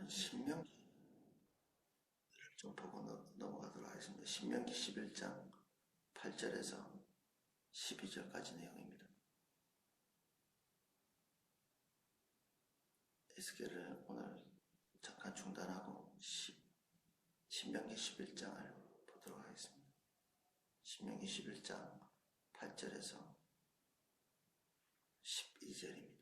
오늘은 신명기를 좀 보고 넘어가도록 하겠습니다. 신명기 11장 8절에서 12절까지 내용입니다. 에스겔을 오늘 잠깐 중단하고 신명기 11장을 보도록 하겠습니다. 신명기 11장 8절에서 12절입니다.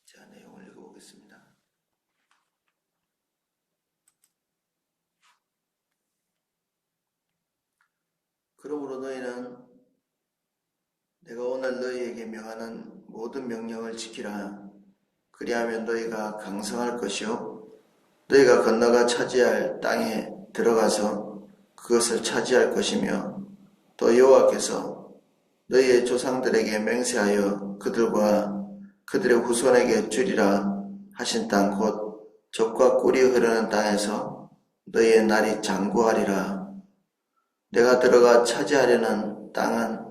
자, 내용을 읽어보겠습니다. 그러므로 너희는 내가 오늘 너희에게 명하는 모든 명령을 지키라. 그리하면 너희가 강성할 것이요 너희가 건너가 차지할 땅에 들어가서 그것을 차지할 것이며 또 여호와께서 너희의 조상들에게 맹세하여 그들과 그들의 후손에게 주리라 하신 땅 곧 젖과 꿀이 흐르는 땅에서 너희의 날이 장구하리라. 내가 들어가 차지하려는 땅은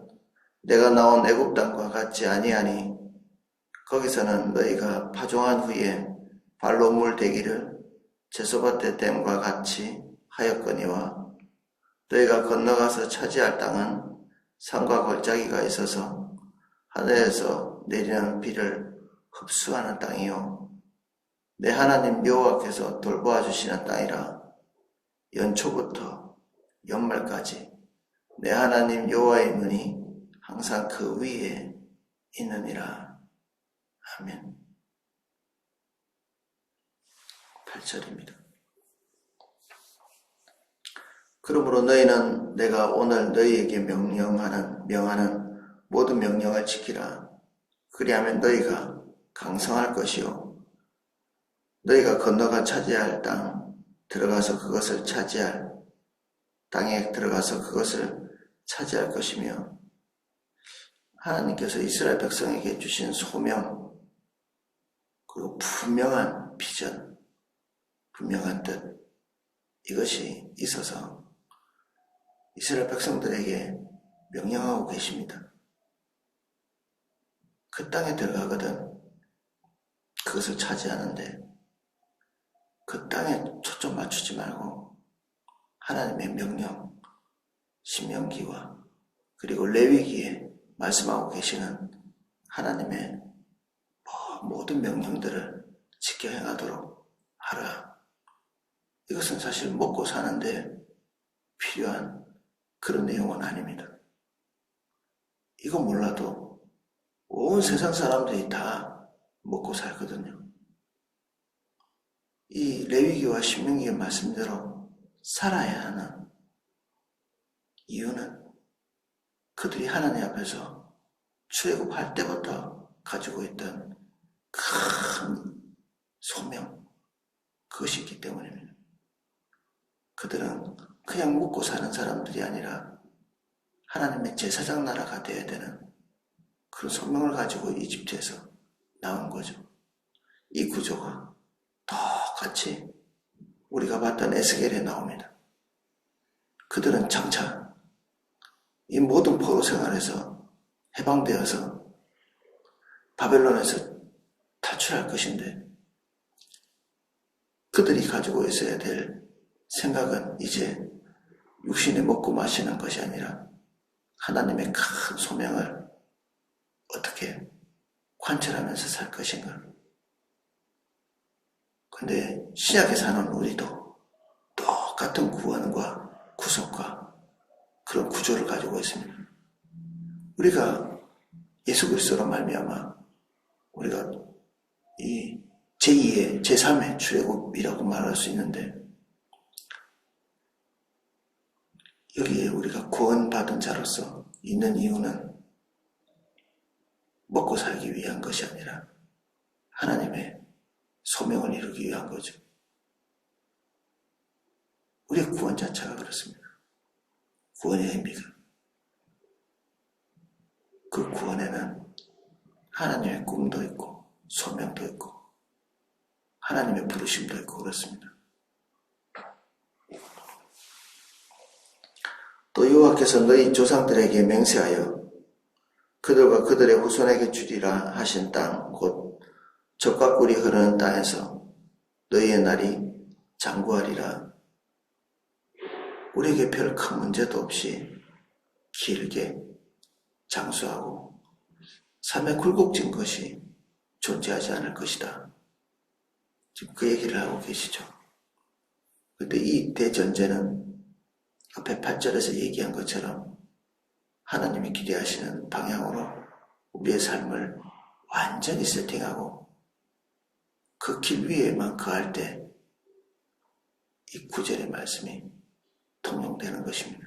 내가 나온 애굽 땅과 같지 아니하니 거기서는 너희가 파종한 후에 발로 물대기를 제소밭의 댐과 같이 하였거니와 너희가 건너가서 차지할 땅은 산과 골짜기가 있어서 하늘에서 내리는 비를 흡수하는 땅이요 내 하나님 여호와께서 돌보아 주시는 땅이라. 연초부터 연말까지 내 하나님 여호와의 눈이 항상 그 위에 있느니라. 아멘. 8절입니다. 그러므로 너희는 내가 오늘 너희에게 명하는 모든 명령을 지키라. 그리하면 너희가 강성할 것이요 너희가 건너가 차지할 땅 들어가서 그것을 차지할 땅에 들어가서 그것을 차지할 것이며 하나님께서 이스라엘 백성에게 주신 소명 그리고 분명한 비전, 분명한 뜻 이것이 있어서 이스라엘 백성들에게 명령하고 계십니다. 그 땅에 들어가거든 그것을 차지하는데 그 땅에 초점 맞추지 말고 하나님의 명령, 신명기와 그리고 레위기에 말씀하고 계시는 하나님의 모든 명령들을 지켜 행하도록 하라. 이것은 사실 먹고 사는데 필요한 그런 내용은 아닙니다. 이거 몰라도 온 세상 사람들이 다 먹고 살거든요. 이 레위기와 신명기의 말씀대로 살아야 하는 이유는 그들이 하나님 앞에서 출애굽할 때부터 가지고 있던 큰 소명 그것이 있기 때문입니다. 그들은 그냥 먹고 사는 사람들이 아니라 하나님의 제사장 나라가 되어야 되는 그런 소명을 가지고 이집트에서 나온 거죠. 이 구조가 똑같이 우리가 봤던 에스겔에 나옵니다. 그들은 장차 이 모든 포로 생활에서 해방되어서 바벨론에서 탈출할 것인데 그들이 가지고 있어야 될 생각은 이제 육신에 먹고 마시는 것이 아니라 하나님의 큰 소명을 어떻게 관철하면서 살 것인가. 근데 신약에 사는 우리도 똑같은 구원과 구속과 그런 구조를 가지고 있습니다. 우리가 예수 그리스도로 말미암아 우리가 이 제2의 제3의 출애굽이라고 말할 수 있는데 여기에 우리가 구원받은 자로서 있는 이유는 먹고 살기 위한 것이 아니라 하나님의 소명을 이루기 위한 거죠. 우리의 구원 자체가 그렇습니다. 구원의 의미가 그 구원에는 하나님의 꿈도 있고 소명도 있고 하나님의 부르심도 있고 그렇습니다. 또 여호와께서 너희 조상들에게 맹세하여 그들과 그들의 후손에게 주리라 하신 땅 곧 젖과 꿀이 흐르는 땅에서 너희의 날이 장구하리라. 우리에게 별 큰 문제도 없이 길게 장수하고 삶에 굴곡진 것이 존재하지 않을 것이다. 지금 그 얘기를 하고 계시죠. 그런데 이 대전제는 앞에 8절에서 얘기한 것처럼 하나님이 기대하시는 방향으로 우리의 삶을 완전히 세팅하고 그 길 위에만 거할 때 이 9절의 말씀이 통용되는 것입니다.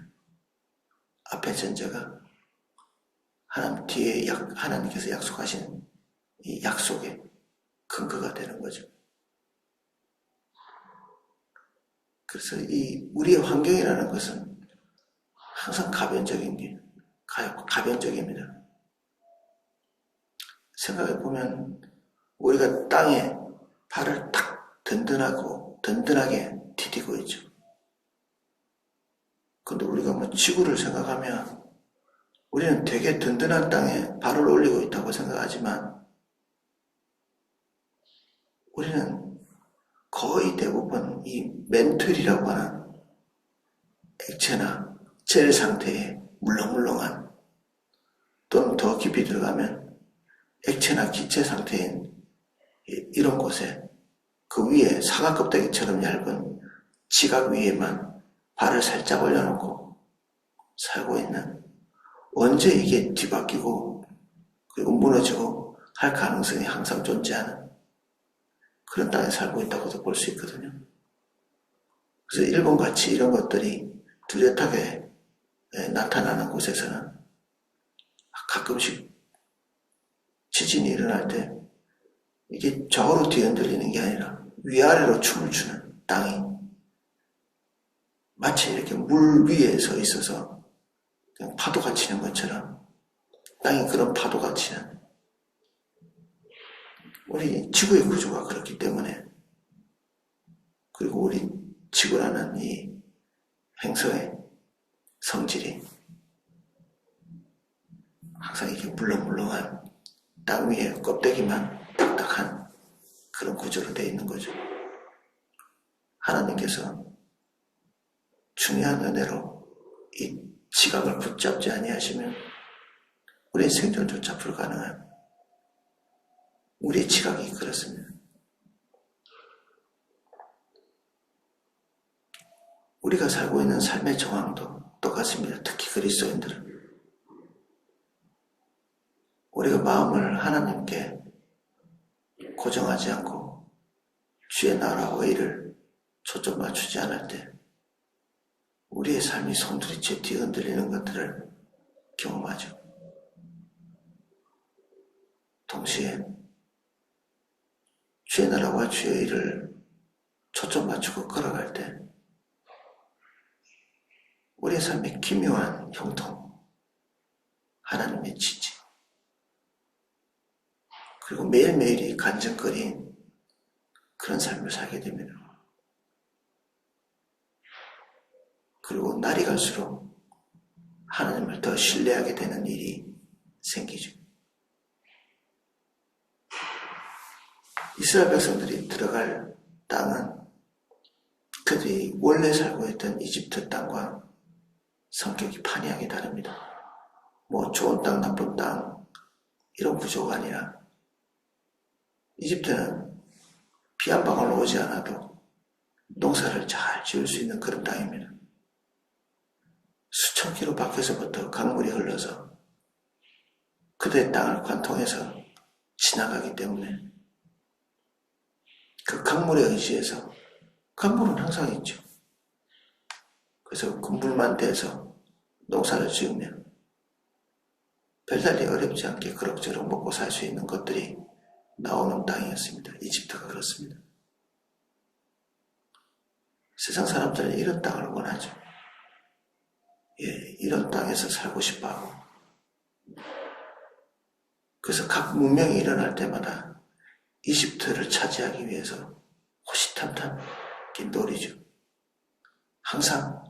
앞에 전제가 하나님 뒤에 하나님께서 약속하신 이 약속의 근거가 되는 거죠. 그래서 이 우리의 환경이라는 것은 항상 가변적입니다. 생각해 보면 우리가 땅에 발을 탁 든든하게 디디고 있죠. 근데 우리가 뭐 지구를 생각하면 우리는 되게 든든한 땅에 발을 올리고 있다고 생각하지만 우리는 거의 대부분 이 맨틀이라고 하는 액체나 젤 상태의 물렁물렁한 또는 더 깊이 들어가면 액체나 기체 상태인 이런 곳에 그 위에 사과 껍데기처럼 얇은 지각 위에만 발을 살짝 올려놓고 살고 있는, 언제 이게 뒤바뀌고 그리고 무너지고 할 가능성이 항상 존재하는 그런 땅에 살고 있다고도 볼 수 있거든요. 그래서 일본같이 이런 것들이 뚜렷하게 나타나는 곳에서는 가끔씩 지진이 일어날 때 이게 좌우로 뒤흔들리는 게 아니라 위아래로 춤을 추는 땅이 마치 이렇게 물 위에 서 있어서 그냥 파도가 치는 것처럼 땅이 그런 파도가 치는, 우리 지구의 구조가 그렇기 때문에, 그리고 우리 지구라는 이 행성의 성질이 항상 이렇게 물렁물렁한 땅 위에 껍데기만 딱딱한 그런 구조로 되어 있는 거죠. 하나님께서 중요한 은혜로 이 지각을 붙잡지 아니하시면 우리의 생존조차 불가능한 우리의 지각이 그렇습니다. 우리가 살고 있는 삶의 정황도 똑같습니다. 특히 그리스도인들은 우리가 마음을 하나님께 고정하지 않고 주의 나라와 의를 초점 맞추지 않을 때 우리의 삶이 송두리째 뒤흔들리는 것들을 경험하죠. 동시에 주의 나라와 주의 의를 초점 맞추고 걸어갈 때 우리의 삶의 기묘한 형통, 하나님의 지지, 그리고 매일매일이 간증거리인 그런 삶을 살게 됩니다. 그리고 날이 갈수록 하나님을 더 신뢰하게 되는 일이 생기죠. 이스라엘 백성들이 들어갈 땅은 그들이 원래 살고 있던 이집트 땅과 성격이 판이하게 다릅니다. 뭐 좋은 땅, 나쁜 땅 이런 구조가 아니라 이집트는 비 한 방울 오지 않아도 농사를 잘 지을 수 있는 그런 땅입니다. 수천 킬로 밖에서부터 강물이 흘러서 그들의 땅을 관통해서 지나가기 때문에 그 강물에 의지해서, 강물은 항상 있죠. 그래서 그 물만 대서 농사를 지으면 별달리 어렵지 않게 그럭저럭 먹고 살 수 있는 것들이 나오는 땅이었습니다. 이집트가 그렇습니다. 세상 사람들은 이런 땅을 원하죠. 이런 땅에서 살고 싶어하고, 그래서 각 문명이 일어날 때마다 이집트를 차지하기 위해서 호시탐탐 놀이죠. 항상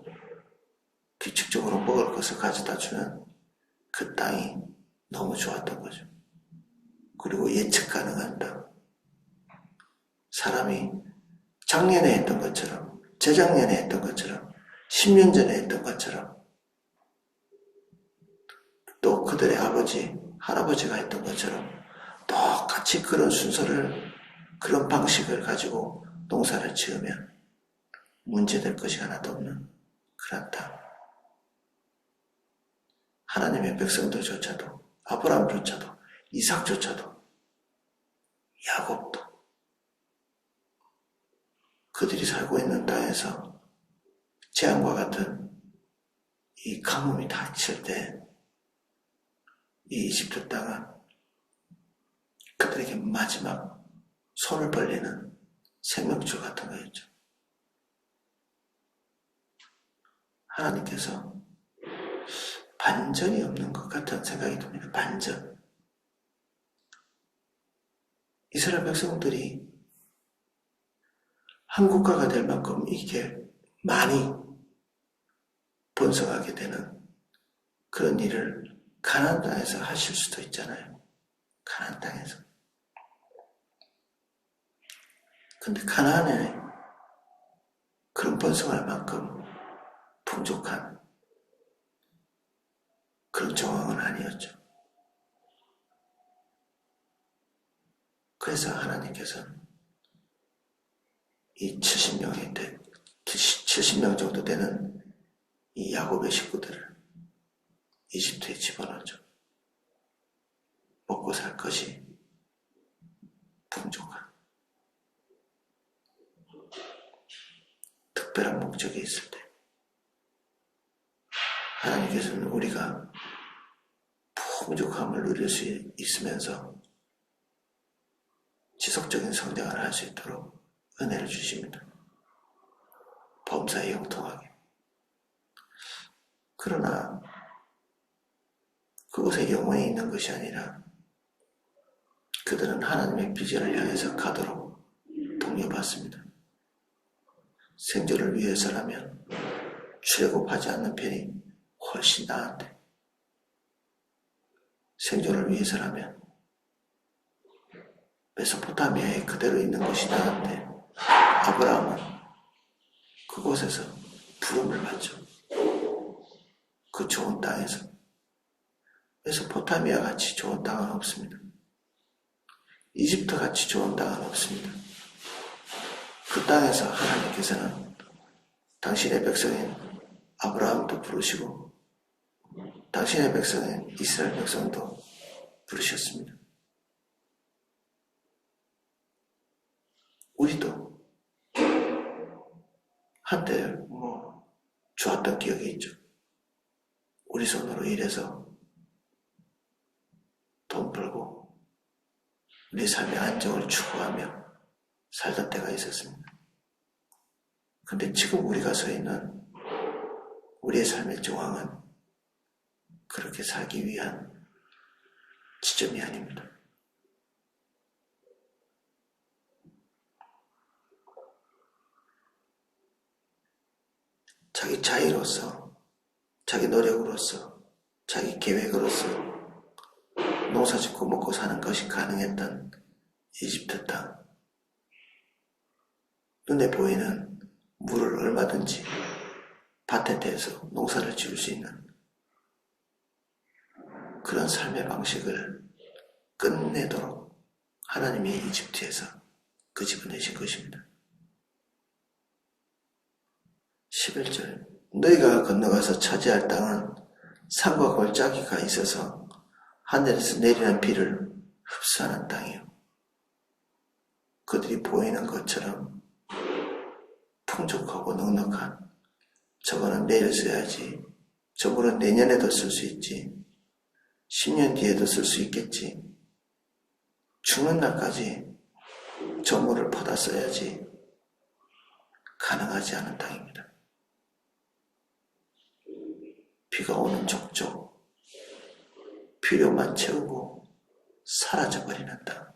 규칙적으로 먹을 것을 가져다 주는 그 땅이 너무 좋았던 거죠. 그리고 예측 가능한 땅. 사람이 작년에 했던 것처럼, 재작년에 했던 것처럼, 10년 전에 했던 것처럼, 또 그들의 아버지, 할아버지가 했던 것처럼 똑같이 그런 순서를, 그런 방식을 가지고 농사를 지으면 문제될 것이 하나도 없는 그런 땅. 하나님의 백성들조차도, 아브라함조차도, 이삭조차도, 야곱도 그들이 살고 있는 땅에서 재앙과 같은 이 가뭄이 닥칠 때 이 이집트 땅은 그들에게 마지막 손을 벌리는 생명줄 같은 거였죠. 하나님께서 반전이 없는 것 같은 생각이 듭니다. 반전. 이스라엘 백성들이 한 국가가 될 만큼 이게 많이 번성하게 되는 그런 일을 가나안 땅에서 하실 수도 있잖아요. 가나안 땅에서. 근데 가나안에 그런 번성할 만큼 풍족한 그런 정황은 아니었죠. 그래서 하나님께서는 이 70명 정도 되는 이 야곱의 식구들을 이집트에 집어넣죠. 먹고 살 것이 풍족한 특별한 목적이 있을 때 하나님께서는 우리가 풍족함을 누릴 수 있으면서 지속적인 성장을 할 수 있도록 은혜를 주십니다. 범사에 형통하게. 그러나 그곳에 영원히 있는 것이 아니라 그들은 하나님의 비전을 향해서 가도록 독려받습니다. 생존을 위해서라면 출애굽하지 않는 편이 훨씬 나은데 생존을 위해서라면 메소포타미아에 그대로 있는 것이 나은데 아브라함은 그곳에서 부름을 받죠. 그 좋은 땅에서. 메소포타미아 같이 좋은 땅은 없습니다. 이집트 같이 좋은 땅은 없습니다. 그 땅에서 하나님께서는 당신의 백성인 아브라함도 부르시고 당신의 백성인 이스라엘 백성도 부르셨습니다. 우리도 한때 좋았던 기억이 있죠. 우리 손으로 일해서 돈 벌고 우리 삶의 안정을 추구하며 살던 때가 있었습니다. 근데 지금 우리가 서 있는 우리의 삶의 정황은 그렇게 살기 위한 지점이 아닙니다. 자기 자의로서, 자기 노력으로서, 자기 계획으로서 농사 짓고 먹고 사는 것이 가능했던 이집트 땅. 눈에 보이는 물을 얼마든지 밭에 대해서 농사를 지을 수 있는 그런 삶의 방식을 끝내도록 하나님이 이집트에서 끄집어내신 것입니다. 11절 너희가 건너가서 차지할 땅은 산과 골짜기가 있어서 하늘에서 내리는 비를 흡수하는 땅이요. 그들이 보이는 것처럼 풍족하고 넉넉한 저거는 내일 써야지, 저거는 내년에도 쓸 수 있지, 10년 뒤에도 쓸 수 있겠지, 죽는 날까지 저 물을 퍼다 써야지 가능하지 않은 땅입니다. 비가 오는 족족 필요만 채우고 사라져버리는 땅.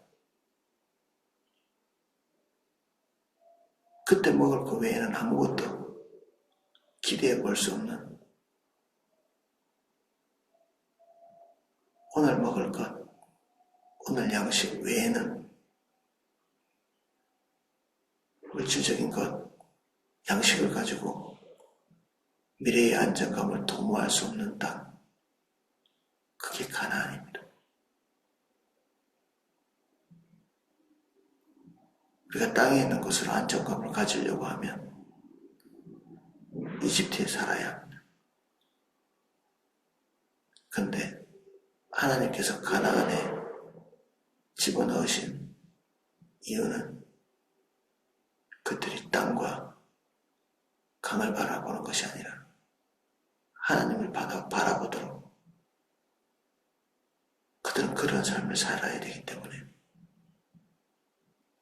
그때 먹을 것 외에는 아무것도 기대해 볼 수 없는 오늘 먹을 것, 오늘 양식 외에는 물질적인 것, 양식을 가지고 미래의 안정감을 도모할 수 없는 땅, 그게 가나안입니다. 우리가 땅에 있는 것으로 안정감을 가지려고 하면 이집트에 살아야 합니다. 그런데 하나님께서 가나안에 집어넣으신 이유는 그들이 땅과 강을 바라보는 것이 아니라 하나님을 바라보도록 그들은 그런 삶을 살아야 되기 때문에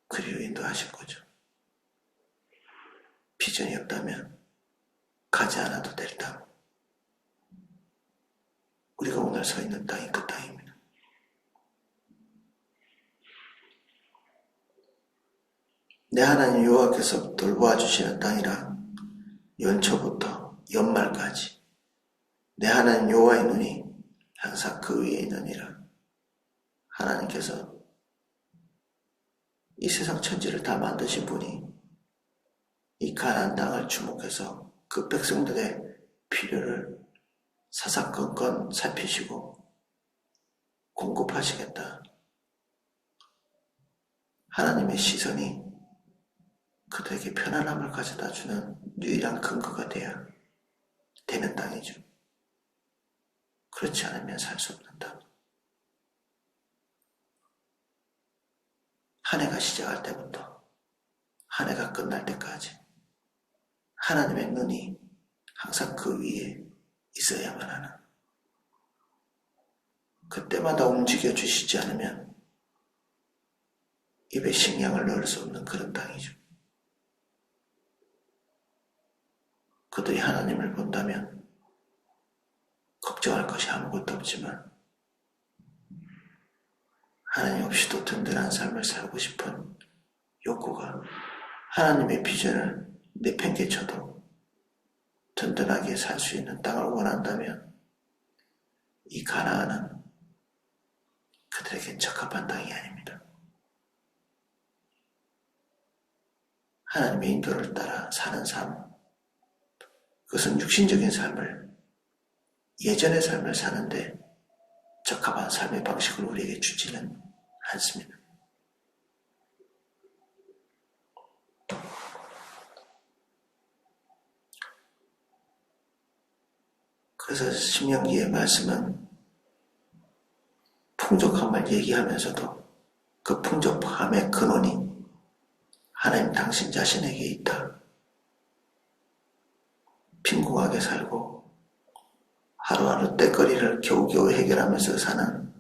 그리로 인도하신 거죠. 비전이 없다면 가지 않아도 될 땅. 우리가 오늘 서 있는 땅이 그 땅입니다. 내 하나님 여호와께서 돌보아 주시는 땅이라 연초부터 연말까지 내 하나님 여호와의 눈이 항상 그 위에 있느니라. 하나님께서 이 세상 천지를 다 만드신 분이 이 가나안 땅을 주목해서 그 백성들의 필요를 사사건건 살피시고 공급하시겠다. 하나님의 시선이 그들에게 편안함을 가져다 주는 유일한 근거가 되어야 되는 땅이죠. 그렇지 않으면 살 수 없는 땅. 한 해가 시작할 때부터 한 해가 끝날 때까지 하나님의 눈이 항상 그 위에 있어야만 하는, 그때마다 움직여 주시지 않으면 입에 식량을 넣을 수 없는 그런 땅이죠. 그들이 하나님을 본다면 걱정할 것이 아무것도 없지만 하나님 없이도 든든한 삶을 살고 싶은 욕구가 하나님의 비전을 내팽개쳐도 든든하게 살 수 있는 땅을 원한다면 이 가나안은 그들에게 적합한 땅이 아닙니다. 하나님의 인도를 따라 사는 삶, 그것은 육신적인 삶을, 예전의 삶을 사는데 적합한 삶의 방식을 우리에게 주지는 않습니다. 그래서 신명기의 말씀은 풍족함을 얘기하면서도 그 풍족함의 근원이 하나님 당신 자신에게 있다. 빈궁하게 살고 하루하루 때거리를 겨우겨우 해결하면서 사는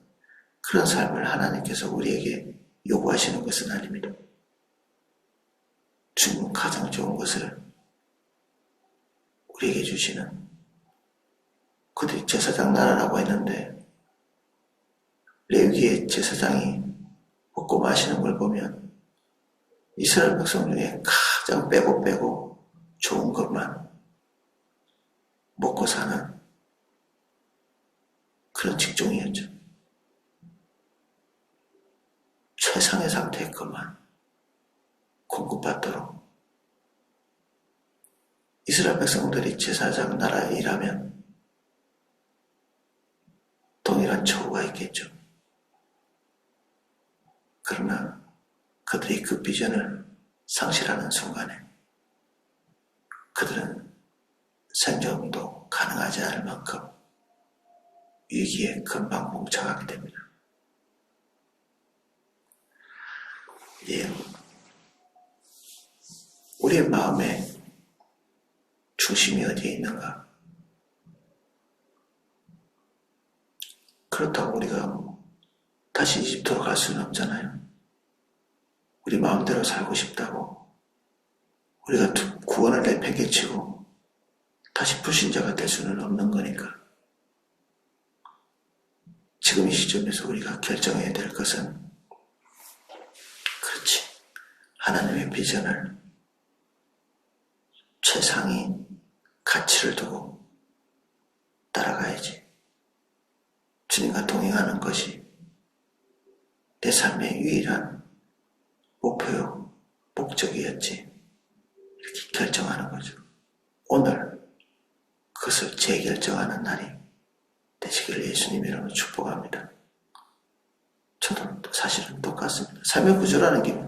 그런 삶을 하나님께서 우리에게 요구하시는 것은 아닙니다. 주님 가장 좋은 것을 우리에게 주시는, 그들이 제사장 나라라고 했는데 레위기의 제사장이 먹고 마시는 걸 보면 이스라엘 백성 중에 가장 빼고 좋은 것만 먹고 사는 그런 직종이었죠. 최상의 상태의 것만 공급받도록. 이스라엘 백성들이 제사장 나라에 일하면 동일한 처우가 있겠죠. 그러나 그들이 그 비전을 상실하는 순간에 그들은 생존도 가능하지 않을 만큼 위기에 금방 뭉쳐가게 됩니다. 예, 우리의 마음의 중심이 어디에 있는가? 그렇다고 우리가 다시 이집트로 갈 수는 없잖아요. 우리 마음대로 살고 싶다고 우리가 구원을 내팽개치고 다시 불신자가 될 수는 없는 거니까 지금 이 시점에서 우리가 결정해야 될 것은, 그렇지, 하나님의 비전을 최상위 가치를 두고 따라가야지. 주님과 동행하는 것이 내 삶의 유일한 목표요, 목적이었지. 이렇게 결정하는 거죠. 오늘 그것을 재결정하는 날이 되시기를 예수님 이름으로 축복합니다. 저도 사실은 똑같습니다. 삶의 구조라는 게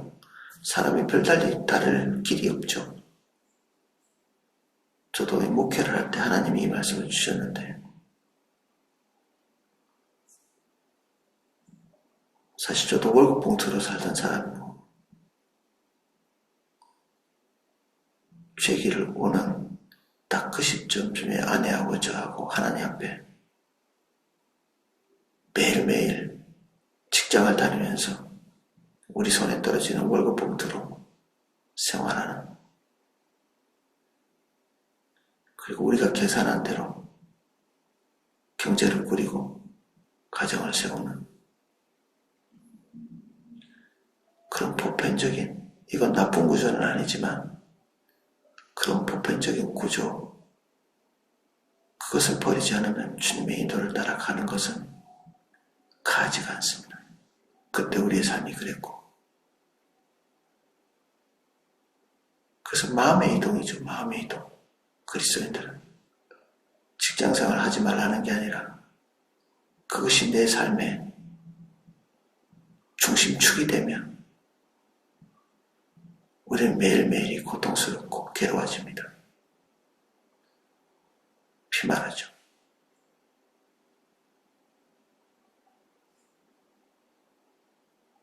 사람이 별달리 다를 길이 없죠. 저도 목회를 할 때 하나님이 이 말씀을 주셨는데 사실 저도 월급 봉투로 살던 사람이고 죄기를 오는 딱 그 시점쯤에 아내하고 저하고 하나님 앞에 매일매일 직장을 다니면서 우리 손에 떨어지는 월급 봉투로 생활하는, 그리고 우리가 계산한 대로 경제를 꾸리고 가정을 세우는 그런 보편적인, 이건 나쁜 구조는 아니지만 그런 보편적인 구조, 그것을 버리지 않으면 주님의 인도를 따라가는 것은 가지가 않습니다. 그때 우리의 삶이 그랬고, 그래서 마음의 이동이죠. 마음의 이동. 그리스도인들은 직장생활을 하지 말라는 게 아니라 그것이 내 삶의 중심축이 되면 우리는 매일매일이 고통스럽고 괴로워집니다. 피말하죠.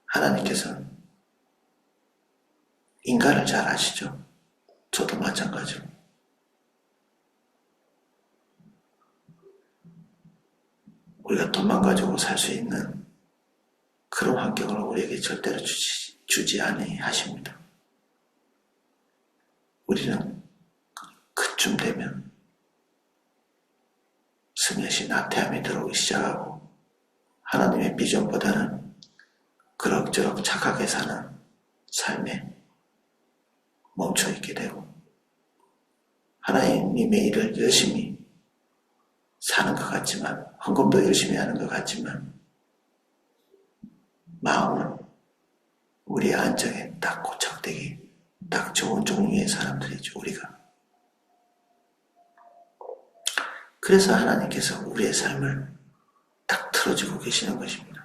하나님께서는 인간을 잘 아시죠? 저도 마찬가지로. 우리가 돈만 가지고 살 수 있는 그런 환경을 우리에게 절대로 주지 아니하십니다. 우리는 그쯤 되면 스며시 나태함이 들어오기 시작하고 하나님의 비전보다는 그럭저럭 착하게 사는 삶에 멈춰있게 되고 하나님의 일을 열심히 사는 것 같지만, 헌금도 열심히 하는 것 같지만 마음은 우리의 안정에 딱 고착되기 딱 좋은 종류의 사람들이죠. 우리가. 그래서 하나님께서 우리의 삶을 딱 틀어주고 계시는 것입니다.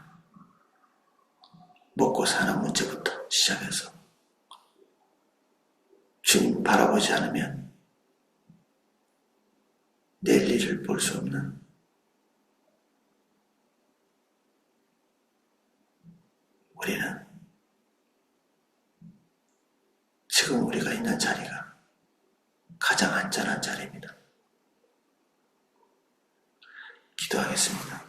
먹고 사는 문제부터 시작해서 주님 바라보지 않으면 내일 일을 볼 수 없는, 우리는 지금 우리가 있는 자리가 가장 안전한 자리입니다. 기도하겠습니다.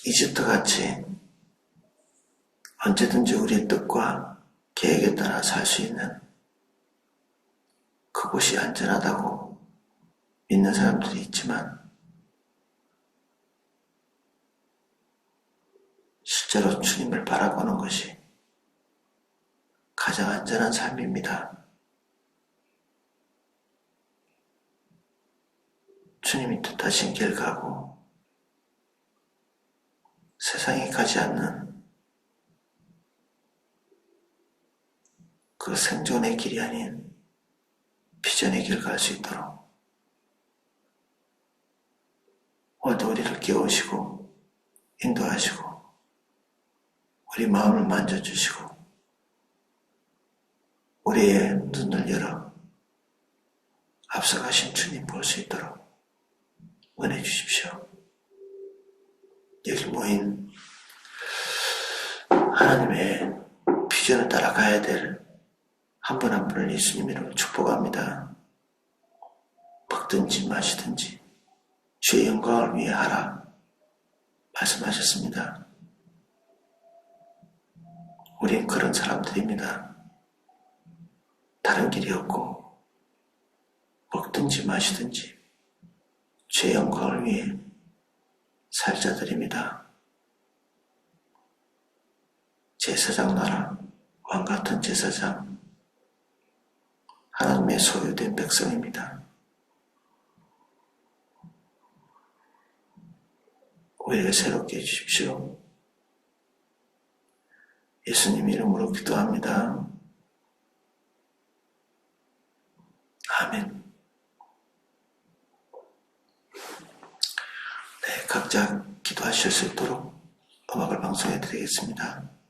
이집트같이 언제든지 우리의 뜻과 계획에 따라 살 수 있는 그곳이 안전하다고 믿는 사람들이 있지만 실제로 주님을 바라보는 것이 가장 안전한 삶입니다. 주님이 뜻하신 길 가고 세상이 가지 않는 그 생존의 길이 아닌 비전의 길 갈 수 있도록 오늘도 우리를 깨우시고 인도하시고 우리 마음을 만져주시고 우리의 눈을 열어 앞서가신 주님 볼 수 있도록 은혜 주십시오. 여기 모인 하나님의 비전을 따라가야 될 한 분 한 분을 예수님 이름으로 축복합니다. 먹든지 마시든지 주의 영광을 위해 하라 말씀하셨습니다. 우린 그런 사람들입니다. 다른 길이 없고 먹든지 마시든지 주의 영광을 위해 살 자들입니다. 제사장 나라 왕같은 제사장, 하나님의 소유된 백성입니다. 우리를 새롭게 해주십시오. 예수님 이름으로 기도합니다. 아멘. 네, 각자 기도하실 수 있도록 음악을 방송해 드리겠습니다.